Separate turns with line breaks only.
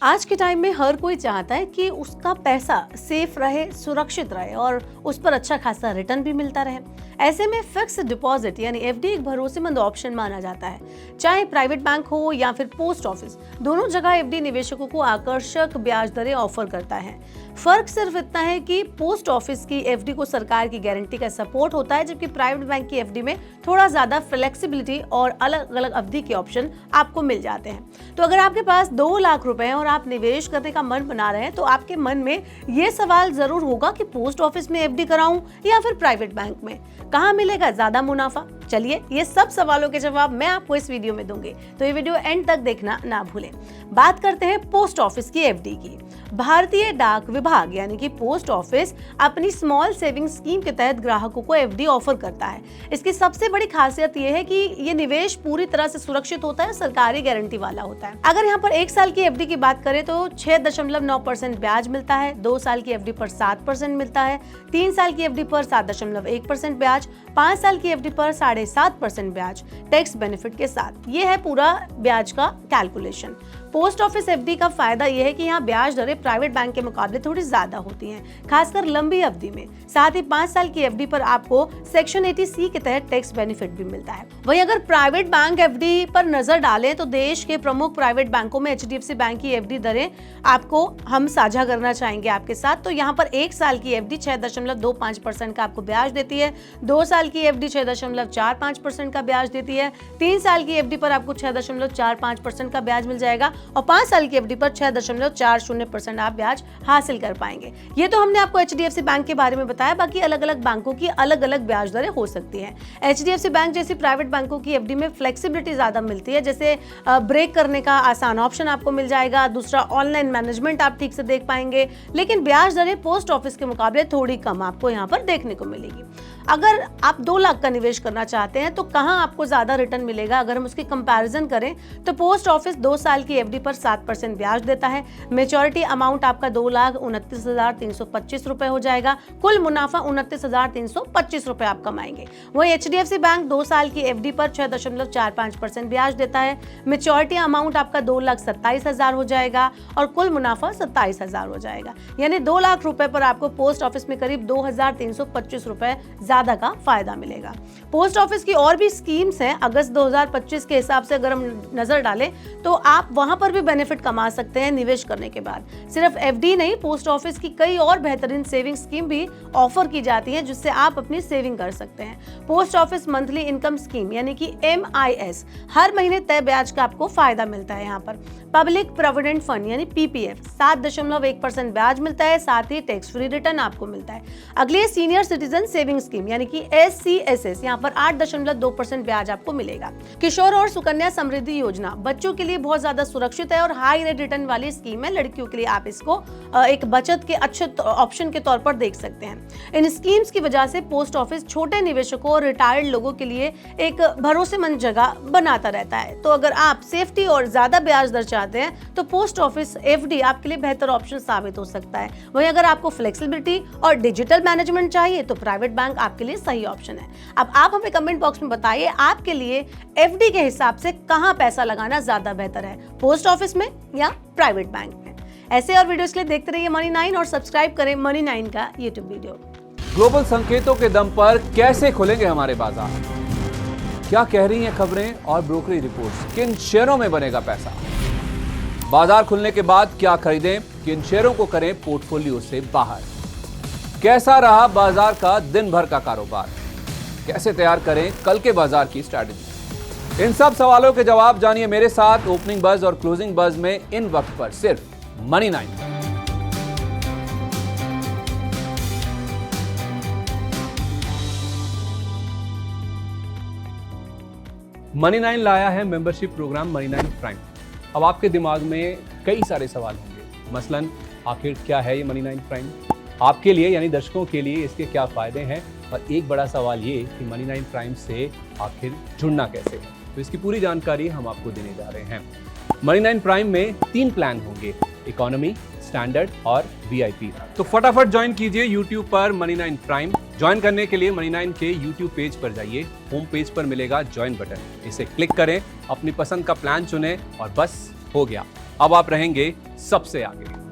आज के टाइम में हर कोई चाहता है कि उसका पैसा सेफ रहे, सुरक्षित रहे और उस पर अच्छा खासा रिटर्न भी मिलता रहे। ऐसे में फिक्स डिपॉजिट यानी एफडी एक भरोसेमंद ऑप्शन माना जाता है। चाहे प्राइवेट बैंक हो या फिर पोस्ट ऑफिस, दोनों जगह एफडी निवेशकों को आकर्षक ब्याज दरें ऑफर करता है। फर्क सिर्फ इतना है कि पोस्ट ऑफिस की एफडी को सरकार की गारंटी का सपोर्ट होता है, जबकि प्राइवेट बैंक की एफडी में थोड़ा ज्यादा फ्लेक्सिबिलिटी और अलग अलग अवधि के ऑप्शन आपको मिल जाते हैं। तो अगर आपके पास 2 लाख रुपए हैं और आप निवेश करने का मन बना रहे हैं, तो आपके मन में ये सवाल जरूर होगा कि पोस्ट ऑफिस में एफडी कराऊं या फिर प्राइवेट बैंक में, कहां मिलेगा ज्यादा मुनाफा। चलिए, ये सब सवालों के जवाब मैं आपको इस वीडियो में दूंगी, तो ये वीडियो एंड तक देखना ना भूलें। बात करते हैं पोस्ट ऑफिस की एफडी की। भारतीय डाक विभाग यानी कि पोस्ट ऑफिस अपनी स्मॉल सेविंग स्कीम के तहत ग्राहकों को एफडी ऑफर करता है। इसकी सबसे बड़ी खासियत यह है कि ये निवेश पूरी तरह से सुरक्षित होता है, सरकारी गारंटी वाला होता है। अगर यहाँ पर 1 साल की एफडी की बात करें तो 6.9% ब्याज मिलता है, 2 साल की एफडी पर 7% मिलता है, 3 साल की एफडी पर 7.1% ब्याज, 5 साल की एफडी पर 7.5% ब्याज टैक्स बेनिफिट के साथ। ये है पूरा ब्याज का कैलकुलेशन। पोस्ट ऑफिस एफडी का फायदा यह है कि यहाँ ब्याज दरें प्राइवेट बैंक के मुकाबले थोड़ी ज्यादा होती हैं, खासकर लंबी अवधि में। साथ ही 5 साल की एफडी पर आपको सेक्शन 80C के तहत टैक्स बेनिफिट भी मिलता है। वहीं अगर प्राइवेट बैंक एफडी पर नजर डालें तो देश के प्रमुख प्राइवेट बैंकों में एचडीएफसी बैंक की एफडी दरें आपको हम साझा करना चाहेंगे आपके साथ। तो यहाँ पर 1 साल की एफडी 6.25% का आपको ब्याज देती है, 2 साल की एफडी 6.45% का ब्याज देती है, 3 साल की एफडी पर आपको 6.45% का ब्याज मिल जाएगा और 5 साल की एफडी पर 6.40% आप ब्याज हासिल कर पाएंगे। ये तो हमने आपको एचडीएफसी बैंक के बारे में बताया, बाकी अलग अलग बैंकों की अलग अलग ब्याज दरें हो सकती हैं। एचडीएफसी बैंक जैसी प्राइवेट बैंकों की एफडी में फ्लेक्सिबिलिटी ज्यादा मिलती है, जैसे ब्रेक करने का आसान ऑप्शन आपको मिल जाएगा, दूसरा ऑनलाइन मैनेजमेंट आप ठीक से देख पाएंगे, लेकिन ब्याज दरें पोस्ट ऑफिस के मुकाबले थोड़ी कम आपको यहाँ पर देखने को मिलेगी। अगर आप 2 लाख का निवेश करना चाहते हैं तो कहां आपको ज्यादा रिटर्न मिलेगा, अगर हम उसकी कंपैरिजन करें तो पोस्ट ऑफिस 2 साल की एफडी पर 7% ब्याज देता है। मैच्योरिटी अमाउंट आपका 2,29,325 रुपए हो जाएगा। कुल मुनाफा 29,325 रुपए आप कमाएंगे। वहीं एचडीएफसी बैंक 2 साल की एफडी पर 6.45% ब्याज देता है। मैच्योरिटी अमाउंट आपका 2,27,000 हो जाएगा और कुल मुनाफा 27,000 हो जाएगा। यानी 2 लाख रुपए पर आपको पोस्ट ऑफिस में करीब 2,325 रुपए ज्यादा का फायदा मिलेगा। पोस्ट ऑफिस की और भी स्कीम्स हैं। अगस्त 2025 के हिसाब से अगर हम नजर डालें तो आप वहां पर भी बेनिफिट कमा सकते हैं निवेश करने के बाद। सिर्फ एफडी नहीं, पोस्ट ऑफिस की कई और बेहतरीन सेविंग स्कीम भी ऑफर की जाती है, जिससे आप अपनी सेविंग कर सकते हैं। Post office monthly income scheme यानी कि MIS, हर महीने तय ब्याज का आपको फायदा मिलता है। यहाँ पर पब्लिक प्रोविडेंट फंड यानी PPF 7.1% ब्याज मिलता है, साथ ही टैक्स फ्री रिटर्न आपको मिलता है। अगली सीनियर सिटीजन सेविंग स्कीम यानी कि SCSS, यहाँ पर 8.2% ब्याज आपको मिलेगा। किशोर और सुकन्या समृद्धि योजना बच्चों के लिए बहुत ज्यादा सुरक्षित है और हाई रेट रिटर्न वाली स्कीम है। लड़कियों के लिए आप इसको एक बचत के अच्छे ऑप्शन के तौर पर देख सकते हैं। इन स्कीम्स की वजह से पोस्ट ऑफिस छोटे निवेशकों और रिटायर्ड लोगों के लिए एक भरोसेमंद जगह बनाता रहता है। तो अगर आप सेफ्टी और ज्यादा ब्याज दर चाहते हैं तो पोस्ट ऑफिस एफडी आपके लिए बेहतर ऑप्शन साबित हो सकता है। वहीं अगर आपको फ्लेक्सिबिलिटी और डिजिटल मैनेजमेंट चाहिए तो प्राइवेट बैंक आपके लिए सही ऑप्शन है। अब आप हमें कमेंट बॉक्स में बताइए, आपके लिए एफडी के हिसाब से कहां पैसा लगाना ज्यादा बेहतर है, पोस्ट ऑफिस में या प्राइवेट बैंक में। ऐसे और वीडियोस के लिए देखते रहिए मनी 9 और सब्सक्राइब करें मनी 9 का यूट्यूब वीडियो।
ग्लोबल संकेतों के दम पर कैसे खुलेंगे हमारे बाजार, क्या कह रही हैं खबरें और ब्रोकरेज रिपोर्ट्स, किन शेयरों में बनेगा पैसा, बाजार खुलने के बाद क्या खरीदें, किन शेयरों को करें पोर्टफोलियो से बाहर, कैसा रहा बाजार का दिन भर का कारोबार, कैसे तैयार करें कल के बाजार की स्ट्रैटेजी। इन सब सवालों के जवाब जानिए मेरे साथ ओपनिंग बज और क्लोजिंग बज में इन वक्त पर सिर्फ मनी 9। मनी 9 लाया है मेंबरशिप प्रोग्राम मनी 9 प्राइम। अब आपके दिमाग में कई सारे सवाल होंगे, मसलन आखिर क्या है ये मनी 9 प्राइम, आपके लिए यानी दर्शकों के लिए इसके क्या फायदे हैं, और एक बड़ा सवाल ये कि मनी 9 प्राइम से आखिर जुड़ना कैसे है। तो इसकी पूरी जानकारी हम आपको देने जा रहे हैं। मनी 9 प्राइम में 3 प्लान होंगे, इकोनॉमी, स्टैंडर्ड और VIP। तो फटाफट ज्वाइन कीजिए YouTube पर मनी 9 प्राइम। ज्वाइन करने के लिए मनी 9 के YouTube पेज पर जाइए, होम पेज पर मिलेगा ज्वाइन बटन, इसे क्लिक करें, अपनी पसंद का प्लान चुनें और बस हो गया, अब आप रहेंगे सबसे आगे।